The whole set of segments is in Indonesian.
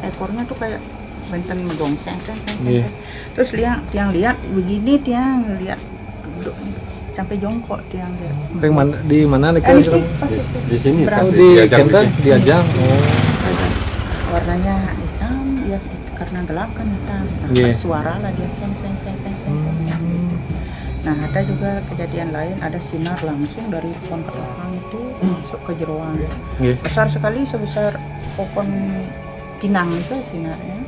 ekornya tuh kayak benten megongseng, terus tiang lihat begini, tiang lihat duduk sampai jongkok tiang lihat. Di mana nih? Di sini. Di Ajang. Warnanya hitam, ya karena gelap kan hitam. Suara lah dia seng. Nah, ada juga kejadian lain, ada sinar langsung dari pohon ketapang itu masuk ke jeroan. Besar sekali, sebesar pohon pinang itu sinarnya.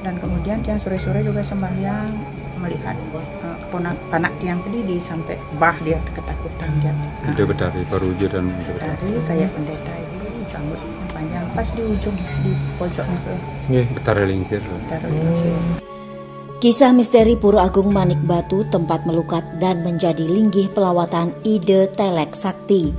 Dan kemudian tiang sore-sore juga sembahyang melihat panak tiang tadi sampai bah dia ketakutan dia. Dia berdari berwujud dan berdari kayak pendeta itu, rambut panjang pas di ujung di pojoknya tuh. Betara Lingsir. Kisah misteri Pura Agung Manik Batu tempat melukat dan menjadi linggih pelawatan Ide Telek Sakti.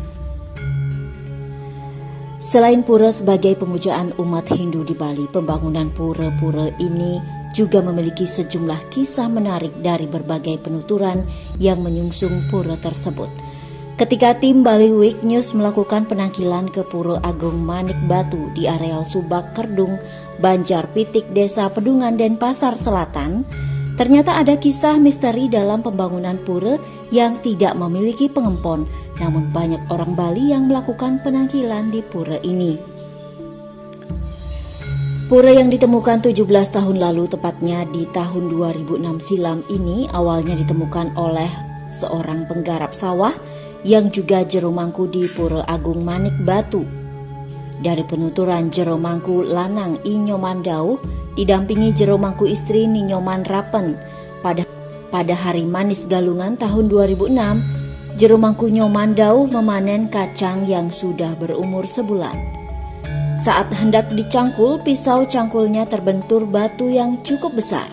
Selain pura sebagai pemujaan umat Hindu di Bali, pembangunan pura-pura ini juga memiliki sejumlah kisah menarik dari berbagai penuturan yang menyungsung pura tersebut. Ketika tim Bali Week News melakukan penangkilan ke Pura Agung Manik Batu di areal Subak Kerdung, Banjar Pitik, Desa Pedungan, Denpasar Selatan, ternyata ada kisah misteri dalam pembangunan pura yang tidak memiliki pengempon, namun banyak orang Bali yang melakukan penangkilan di pura ini. Pura yang ditemukan 17 tahun lalu, tepatnya di tahun 2006 silam ini, awalnya ditemukan oleh seorang penggarap sawah yang juga jero mangku di Pura Agung Manik Batu. Dari penuturan jero mangku lanang I Nyoman Dauh didampingi jero mangku istri Ni Nyoman Rapen, pada hari manis galungan tahun 2006, jero mangku Nyoman Dauh memanen kacang yang sudah berumur sebulan. Saat hendak dicangkul, pisau cangkulnya terbentur batu yang cukup besar.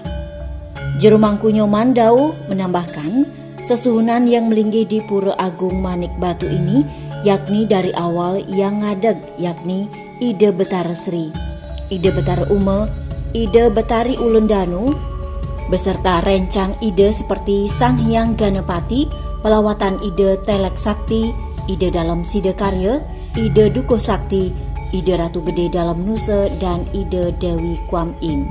Jero mangku Nyoman Dauh menambahkan, sesuhunan yang melinggih di Pura Agung Manik Batu ini yakni dari awal yang ngadeg, yakni Ide Betara Sri, Ide Betara Ume, Ide Betari Ulundanu, beserta rencang ide seperti Sang Hyang Ganapati, pelawatan Ide Telek Sakti, Ide dalam Sida Karya, Ide Dukuh Sakti, Ide Ratu Gede dalam Nusa, dan Ide Dewi Kuam Im.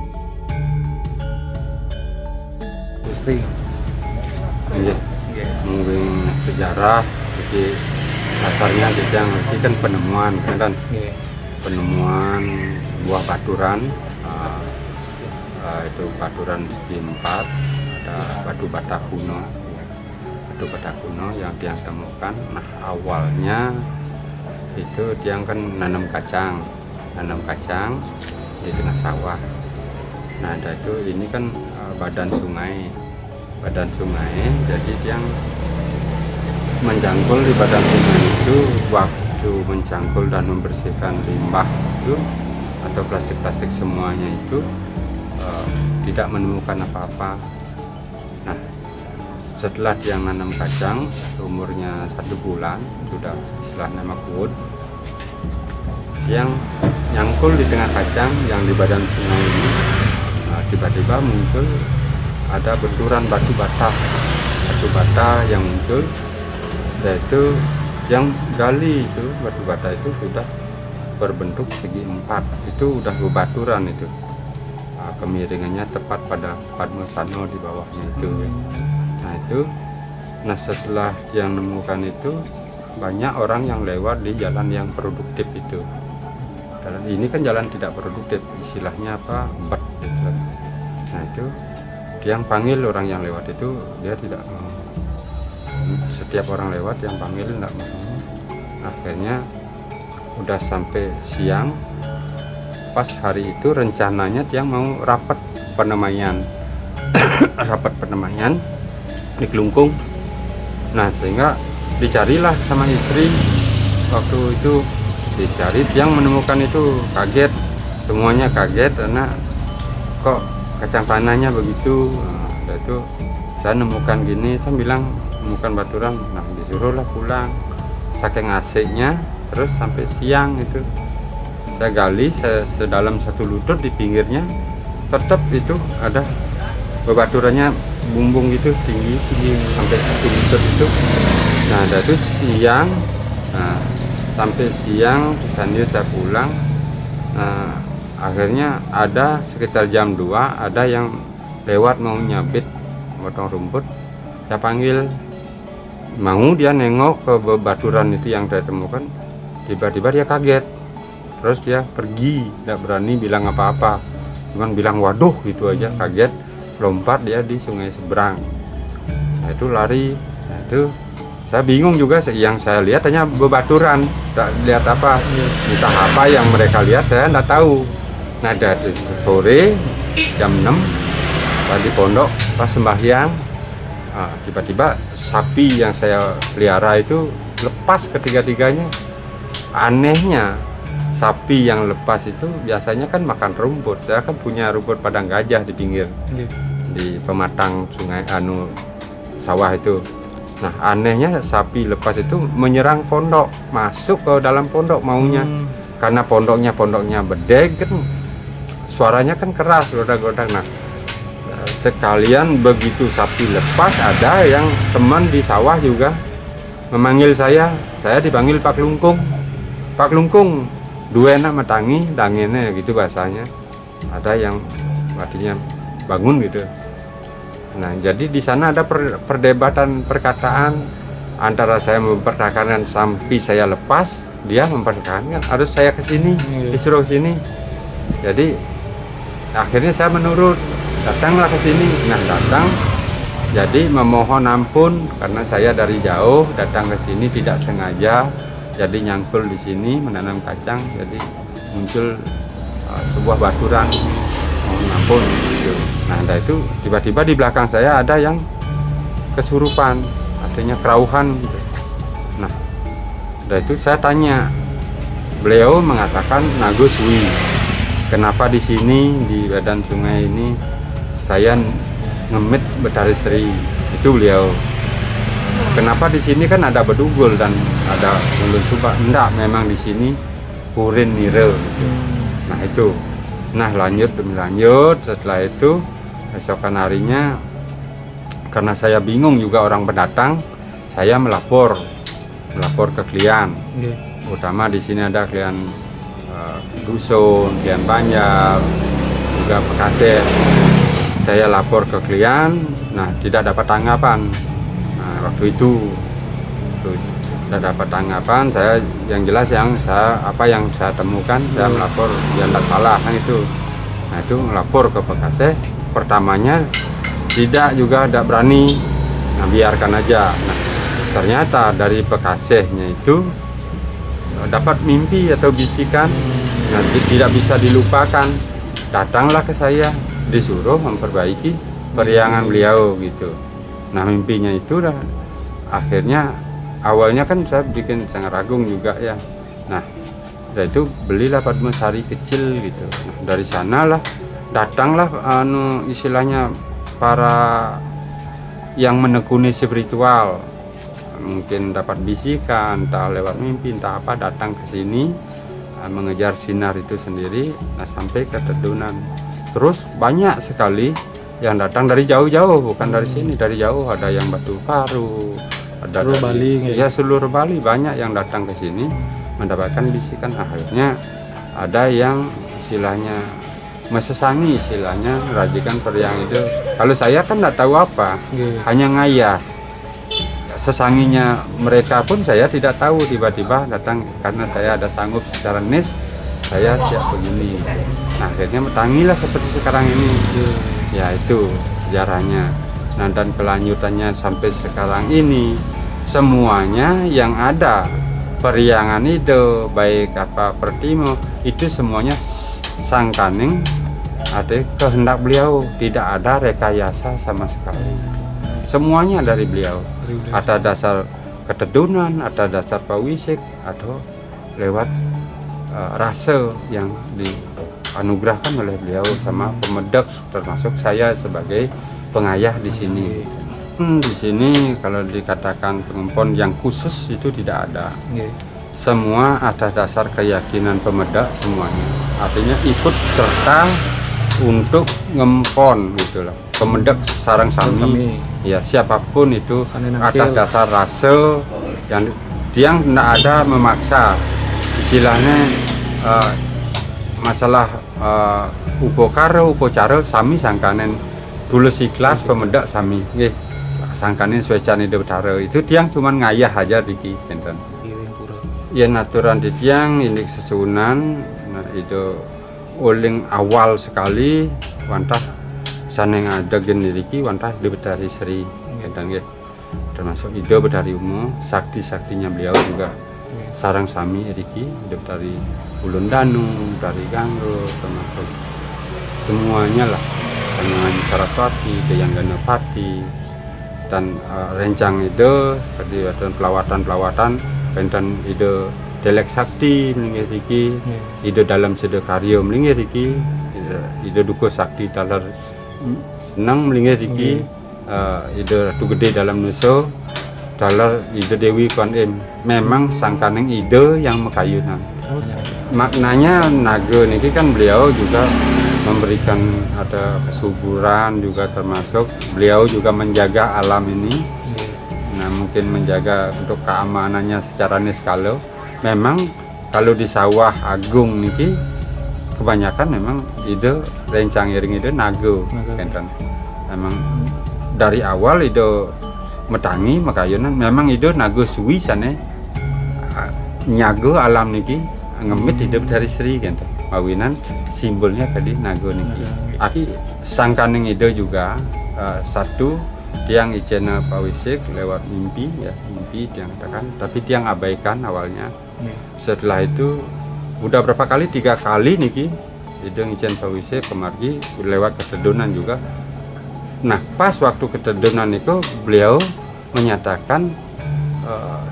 Mungkin sejarah, jadi dasarnya Jejang ini kan penemuan, penemuan sebuah baturan, itu baturan segi 4, ada batu bata kuno, yang dia temukan. Nah, awalnya itu dia kan nanam kacang di tengah sawah. Nah, ada itu ini kan badan sungai, jadi dia menjangkul di badan sungai itu. Waktu menjangkul dan membersihkan limbah itu atau plastik semuanya itu tidak menemukan apa-apa. Nah, setelah dia nanam kacang umurnya 1 bulan, sudah istilahnya makut, yang nyangkul di tengah kacang yang di badan sungai ini, tiba-tiba muncul ada benturan batu bata yang muncul, yaitu yang gali itu batu bata itu sudah berbentuk segi 4, itu udah bebaturan itu. Kemiringannya tepat pada Padmasana di bawahnya itu. Nah setelah yang menemukan itu, banyak orang yang lewat di jalan yang produktif itu. Jalan ini kan jalan tidak produktif, istilahnya apa, bet gitu. Nah itu yang panggil orang yang lewat itu, dia tidak mau. Setiap orang lewat yang panggil tidak mau. Akhirnya udah sampai siang, pas hari itu rencananya dia mau rapat penamaian di Kelungkung. Nah sehingga dicarilah sama istri, waktu itu dicari, yang menemukan itu kaget, semuanya kaget karena kok kacang tanahnya begitu. Nah, itu saya nemukan gini, saya bilang nemukan baturan. Nah disuruhlah pulang, saking asiknya. Terus sampai siang itu saya gali sedalam 1 lutut, di pinggirnya tetap itu ada bebaturannya bumbung gitu, tinggi sampai 1 lutut itu. Nah ada itu siang, sampai siang sambil saya pulang, akhirnya ada sekitar jam 2 ada yang lewat mau nyabit potong rumput. Saya panggil, mau dia nengok ke bebaturan itu yang saya temukan. Tiba-tiba dia kaget, terus dia pergi, tidak berani bilang apa-apa, cuman bilang waduh gitu aja, kaget, lompat dia di sungai seberang. Nah, itu lari. Nah, itu saya bingung juga, yang saya lihat hanya bebaturan, tidak lihat apa, entah apa yang mereka lihat saya tidak tahu. Nah, dari sore jam 6 saya di pondok pas sembahyang, tiba-tiba sapi yang saya pelihara itu lepas ketiga-tiganya. Anehnya sapi yang lepas itu biasanya kan makan rumput. Saya kan punya rumput padang gajah di pinggir, di pematang sungai sawah itu. Nah, anehnya sapi lepas itu menyerang pondok, masuk ke dalam pondok maunya. Karena pondoknya bedeg kan, suaranya kan keras, godak-godak. Nah, sekalian begitu sapi lepas, ada yang teman di sawah juga memanggil saya dipanggil Pak Lungkung. Pak Lungkung, dua enak matangi, dangene gitu bahasanya. Ada yang artinya bangun gitu. Nah, jadi di sana ada perdebatan perkataan antara saya mempertahankan sampai saya lepas, dia mempertahankan harus saya ke sini, disuruh sini. Jadi akhirnya saya menurut, datanglah ke sini. Nah, datang. Jadi memohon ampun karena saya dari jauh datang ke sini tidak sengaja. Jadi nyangkul di sini menanam kacang, jadi muncul sebuah baturan. Mohon ampun gitu. Nah, itu tiba-tiba di belakang saya ada yang kesurupan, artinya kerauhan gitu. Nah, itu saya tanya, beliau mengatakan Naguswi, kenapa di sini di badan sungai ini saya ngemit Betari Sri? Itu beliau. Kenapa di sini kan ada bedugul dan ada ulun subak? Enggak, memang di sini purin nire. Gitu. Nah, itu. Nah, lanjut demi lanjut. Setelah itu esokan harinya, karena saya bingung juga orang pendatang, saya melapor ke klien. Utama di sini ada klien dusun, klien Banjar, juga Pekaseh. Saya lapor ke klien, nah tidak dapat tanggapan. Nah, waktu itu tidak dapat tanggapan. Saya yang jelas yang saya temukan, saya melapor yang tidak salah kan itu. Nah, itu melapor ke Pekaseh. Pertamanya tidak berani, nah biarkan aja. Nah, ternyata dari Pekasehnya itu dapat mimpi atau bisikan, nah, tidak bisa dilupakan. Datanglah ke saya, disuruh memperbaiki periangan beliau gitu. Nah, mimpinya itu dah akhirnya awalnya kan saya bikin sangat ragung juga ya. Nah, dari itu belilah Padmasari kecil gitu. Nah, dari sanalah datanglah istilahnya para yang menekuni spiritual, mungkin dapat bisikan, entah lewat mimpi, entah apa, datang ke sini mengejar sinar itu sendiri. Nah, sampai ke Tedunan. Terus banyak sekali yang datang dari jauh-jauh, bukan dari sini, dari jauh. Ada yang Batu Karu, ada seluruh Bali, ya seluruh Bali banyak yang datang ke sini mendapatkan bisikan. Akhirnya ada yang istilahnya mesesangi, istilahnya merajikan periang itu. Kalau saya kan tidak tahu apa, hanya ngayah. Sesanginya mereka pun saya tidak tahu, tiba-tiba datang karena saya ada sanggup secara nis, saya siap begini. Nah, akhirnya metangilah seperti sekarang ini. Ya, itu sejarahnya. Nah, dan kelanjutannya sampai sekarang ini semuanya yang ada periangan itu, baik apa Pertimo, itu semuanya sangkaning ada kehendak beliau, tidak ada rekayasa sama sekali. Semuanya dari beliau. Ada dasar ketedunan, ada dasar pawisik, atau lewat rasa yang dianugerahkan oleh beliau sama pemedek, termasuk saya sebagai pengayah di sini. Di sini kalau dikatakan pengempon yang khusus itu tidak ada. Semua atas dasar keyakinan pemedek semuanya. Artinya ikut serta untuk ngempon gitu loh. Pemedek sarang sami, ya siapapun itu atas dasar rasa yang tidak ada memaksa. Istilahnya masalah uko karo uko cara sami sangkanen tulus ikhlas pemedak sami nggih sangkanen suecan ide betara itu tiang cuman ngayah aja diki enten yen aturan di tiang ini sesunan nah, itu uling awal sekali wantah saneng ada geniriki wantah ide betari seri enten nggih termasuk ide betari umum sakti-saktinya beliau juga sarang sami Riki hidup dari Ulun Danu, dari Ganggo, termasuk semuanya lah, dengan Saraswati, Dayang Ganapati, dan rencang ide seperti pelawatan-pelawatan, dan ide Delek Sakti melingkir Riki, ide dalam sede karyo melingkir Riki, ide Duko Sakti dalar senang melingkir Riki, ide Ratu Gede dalam Nuso, dalar ide Dewi Kuan Im. Memang sangkaneng ide yang mekayunan. Maknanya naga niki kan beliau juga memberikan ada kesuburan juga termasuk beliau juga menjaga alam ini. Nah mungkin menjaga untuk keamanannya secara niskalo. Memang kalau di sawah agung niki kebanyakan memang ide rencang iring ide naga. Memang dari awal ide metangi makayunan memang ide naga suwi sana nyago alam niki ngemit hidup dari seri kan mawinan simbolnya tadi naga niki aki sangkaning ide juga satu tiang icena pawisik lewat mimpi ya mimpi tiang katakan tapi tiang abaikan awalnya setelah itu udah berapa kali 3 kali niki ide icen pawisik kemargi lewat ketedunan juga. Nah pas waktu ketedunan itu beliau menyatakan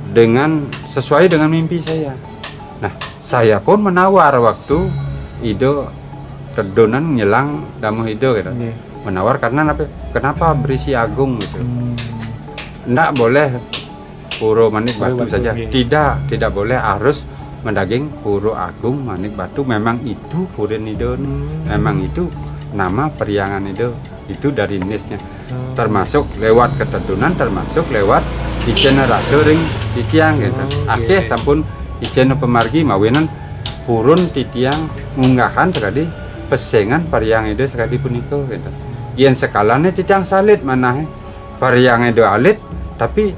dengan sesuai dengan mimpi saya. Nah saya pun menawar waktu ide tedonan nyelang damu ide gitu. Menawar karena kenapa berisi agung gitu. Nggak boleh puro manik batu saja. Tidak boleh harus mendaging puro agung manik batu. Memang itu purin ide. Memang itu nama periangan ide. Itu dari nisnya termasuk lewat ketedunan termasuk lewat icena rasering titiang gitu. Akhir sampun icena pemargi mawinan purun titiang munggahan sekali pesengan pariang itu sekali puniko gitu. Yen sekalane titiang salit mana pariang itu alit tapi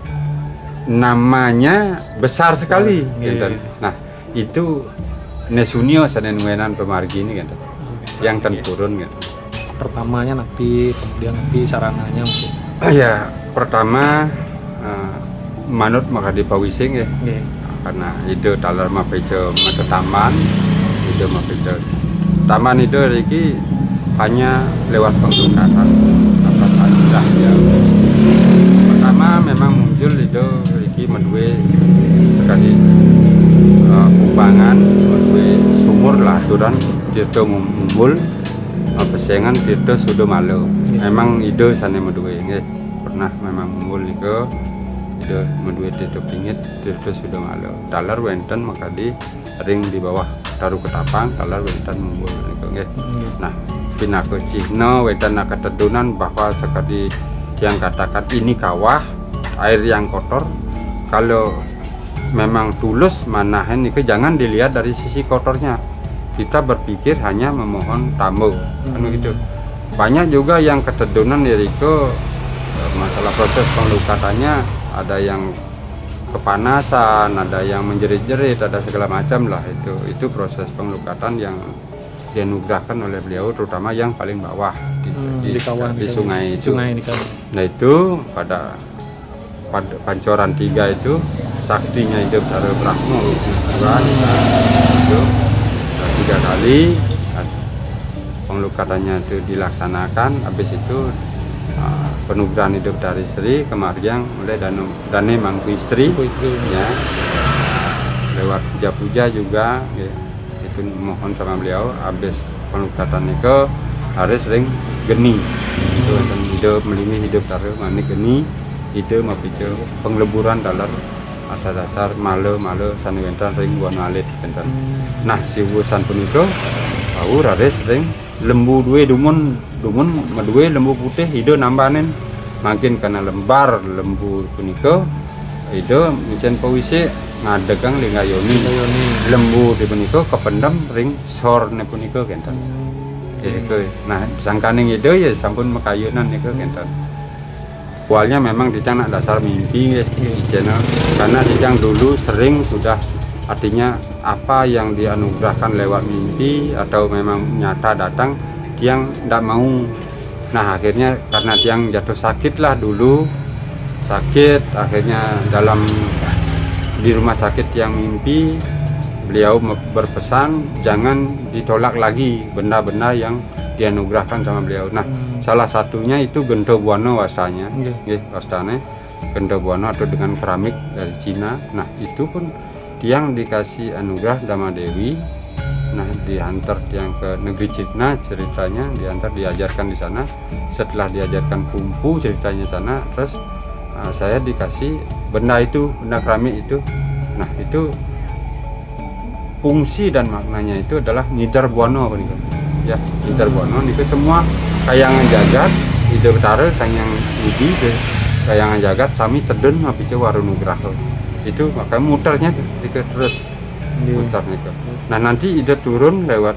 namanya besar sekali gitu. Nah itu nesunio saden wenan pemargi ini gitu. Yang ten purun gitu. Pertamanya nabi, kemudian nabi sarananya mungkin. Ya pertama manut maka di pawising ya. Karena itu dalam mapejo mata taman, itu mapejo taman itu Riki hanya lewat pengungkapan atas anugerah ya. Pertama memang muncul itu Riki medue sekali kubangan medue sumur lah duran itu mumbul pesengan itu sudah malu. Memang ide sana medue nggih pernah memang mumbul itu ide medue itu pingit itu sudah malu. Dalar wenten maka di ring di bawah taruh ketapang dalar wenten mumbul itu nggih. Nah pinako cihno wenten ketedunan bahwa sekali yang katakan ini kawah air yang kotor kalau memang tulus manahen itu jangan dilihat dari sisi kotornya. Kita berpikir hanya memohon tamu kan begitu. Banyak juga yang ketedunan Yeriko masalah proses pengelukatannya ada yang kepanasan, ada yang menjerit-jerit, ada segala macam lah itu proses pengelukatan yang dianugerahkan oleh beliau terutama yang paling bawah di sungai itu. Nah itu pada pancoran 3 itu saktinya hidup dari Brahmo itu 3 kali pengelukatannya itu dilaksanakan. Habis itu penugerahan hidup dari Sri kemargiang mulai dane mangku istri ya lewat puja-puja juga ya. Itu mohon sama beliau habis penglukatan itu harus sering geni itu hidup melini hidup dari manik geni ide mapice pengleburan dalam asal dasar malu sani wentan ring buan alit wentan. Nah si wusan pun itu tahu rades ring lembu dua dumun medue lembu putih hidup nambahin makin karena lembar lembu pun itu itu micen puisi ngadegang lingayoni lembu di puniko kependam ring sor ne puniko kenten. Nah sangkaning itu ya sampun makayunan niku kenten. Awalnya memang Dicang nak dasar mimpi karena Dicang dulu sering sudah artinya apa yang dianugerahkan lewat mimpi atau memang nyata datang Tiang tidak mau. Nah akhirnya karena Tiang jatuh sakit lah dulu, sakit akhirnya di rumah sakit Tiang mimpi, beliau berpesan jangan ditolak lagi benda-benda yang dianugerahkan sama beliau. Nah salah satunya itu gento buana wasanya, wastane gento buana atau dengan keramik dari Cina. Nah itu pun Tiang dikasih anugerah Dama Dewi. Nah diantar Tiang ke negeri Cina, ceritanya diantar diajarkan di sana. Setelah diajarkan kumpu ceritanya sana, terus saya dikasih benda itu, benda keramik itu. Nah itu fungsi dan maknanya itu adalah ngidar buana ya, ngidar buana itu semua kayangan jagat ide betara sangyang udi kayangan jagat sami teden api warung nugraha itu makanya muternya terus muter nih. Nah nanti ide turun lewat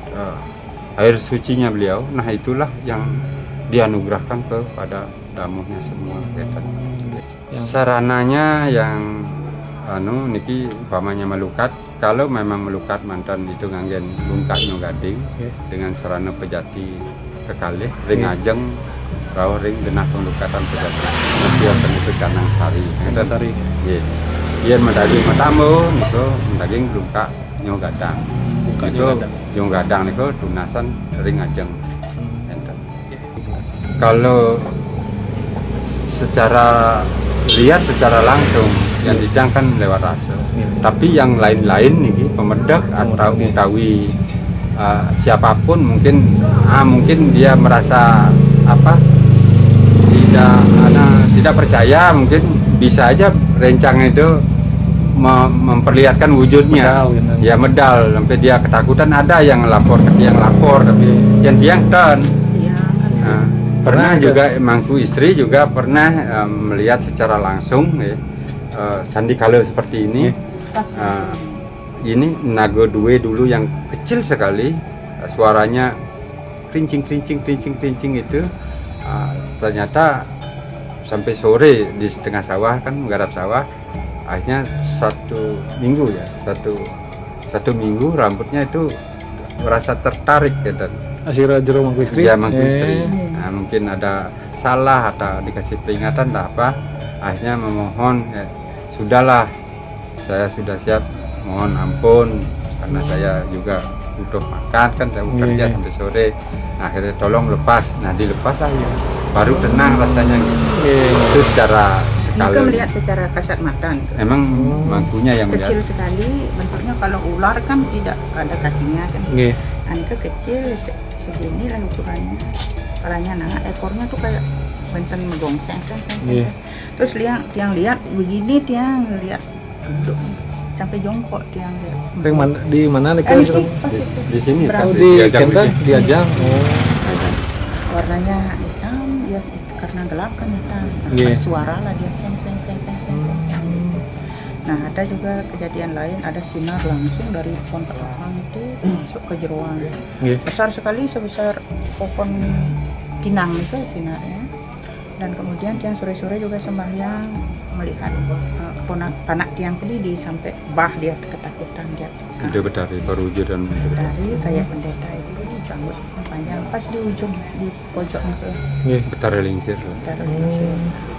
air sucinya beliau. Nah itulah yang dianugerahkan kepada damuhnya semua. Sarananya yang niki umpamanya melukat, kalau memang melukat mantan itu nganggen lungkaknya gading dengan sarana pejati kekalih ring ajeng rauh ring denah pelukatan pejati biasanya itu canang sari iya mendaging matamu niku mendaging lungkak nyo gadang itu nyo gadang niku tunasan ring ajeng. Kalau secara lihat secara langsung yang Dicang kan lewat rasa, tapi yang lain-lain nih pemedak atau utawi siapapun mungkin dia merasa tidak percaya, mungkin bisa aja rencang itu memperlihatkan wujudnya ya medal sampai dia ketakutan. Ada yang lapor ke Tiang lapor tapi yang Tiang kan pernah juga mangku istri juga pernah melihat secara langsung sandi kala seperti ini. Ini naga dua dulu yang kecil sekali, suaranya kerincing itu ternyata sampai sore di setengah sawah kan menggarap sawah, akhirnya satu minggu rambutnya itu merasa tertarik dan asyira jero mangku istri ya mangku istri. Nah, mungkin ada salah atau dikasih peringatan tak apa, akhirnya memohon sudahlah saya sudah siap, mohon ampun karena saya juga butuh makan kan, saya bekerja sampai sore. Nah, akhirnya tolong lepas. Nah dilepas lah ya, baru tenang rasanya gitu. Itu secara sekali melihat secara kasat mata gitu. Emang mangkunya yang kecil sekali bentuknya, kalau ular kan tidak ada kakinya kan. Ini kecil segini lah ukurannya, kepalanya nangak, ekornya tuh kayak benten gongseng. Terus Tiang lihat begini, Tiang lihat sampai jongkok, Tiang lihat. Di mana nih? Di sini kan diajang. Warnanya hitam, ya karena gelap kan hitam. Suara lah dia seng. Nah ada juga kejadian lain, ada sinar langsung dari pohon ketapang itu masuk ke jeroan. Besar sekali, sebesar pohon pinang itu sinarnya. Dan kemudian Tiang sore-sore juga sembahyang melihat anak Tiang Kedidi sampai bah dia ketakutan dia. Dia berdari perwujudan dari kayak pendeta itu janggut panjang pas di ujung di pojok itu. Betara lingsir.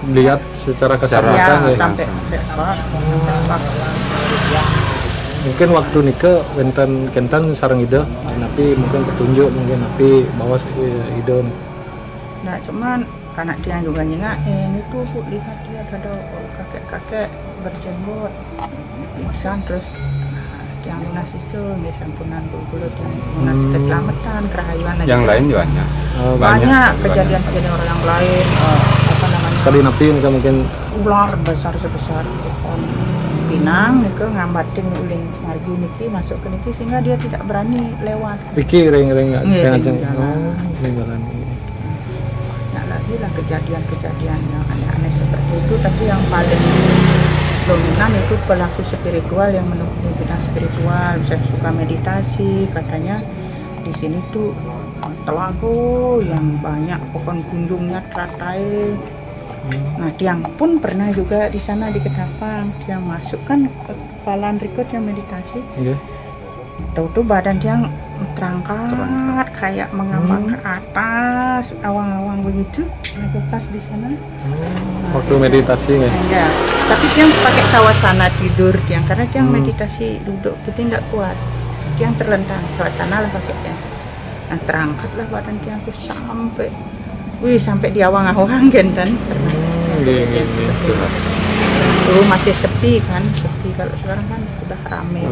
Lihat secara kasat mata sampai mungkin waktu nikah kentan sarang ide tapi mungkin petunjuk mungkin tapi bawa ide. Nah cuman karena dia juga nyengain itu lihat ada kakek-kakek berjenggot pingsan, terus yang lunas itu nggak sampunan dulu yang lunas keselamatan kerahayuan yang lain juga banyak kejadian orang yang lain sekali napi mungkin ular besar sebesar pohon pinang niki ngambatin uling margi niki masuk ke niki sehingga dia tidak berani lewat. Riki ring nah lagi lah kejadian yang aneh-aneh seperti itu, tapi yang paling dominan itu pelaku spiritual yang menekuni bidang spiritual, saya suka meditasi, katanya di sini tuh telaga yang banyak pohon kunjungnya teratai. Nah, Tiang pun pernah juga di sana di Ketapang, Tiang masukkan ke kepalaan record yang meditasi. Tahu-tahu badan Tiang terangkat kayak mengambang ke atas, awang-awang begitu. Lagi pas di sana. Waktu meditasi ya? Ya, tapi Tiang pakai sawasana tidur Tiang karena Tiang meditasi duduk itu tidak kuat. Tiang terlentang, sawasana lah pakai Tiang. Nah, terangkatlah badan Tiang tuh sampai di awang-awang Genten. Tuh masih sepi kan, sepi kalau sekarang kan sudah ramai.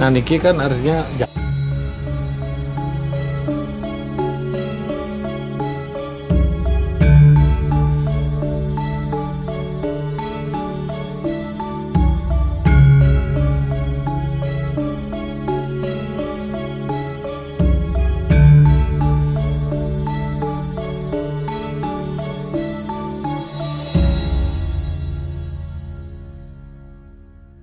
Nah, niki kan harusnya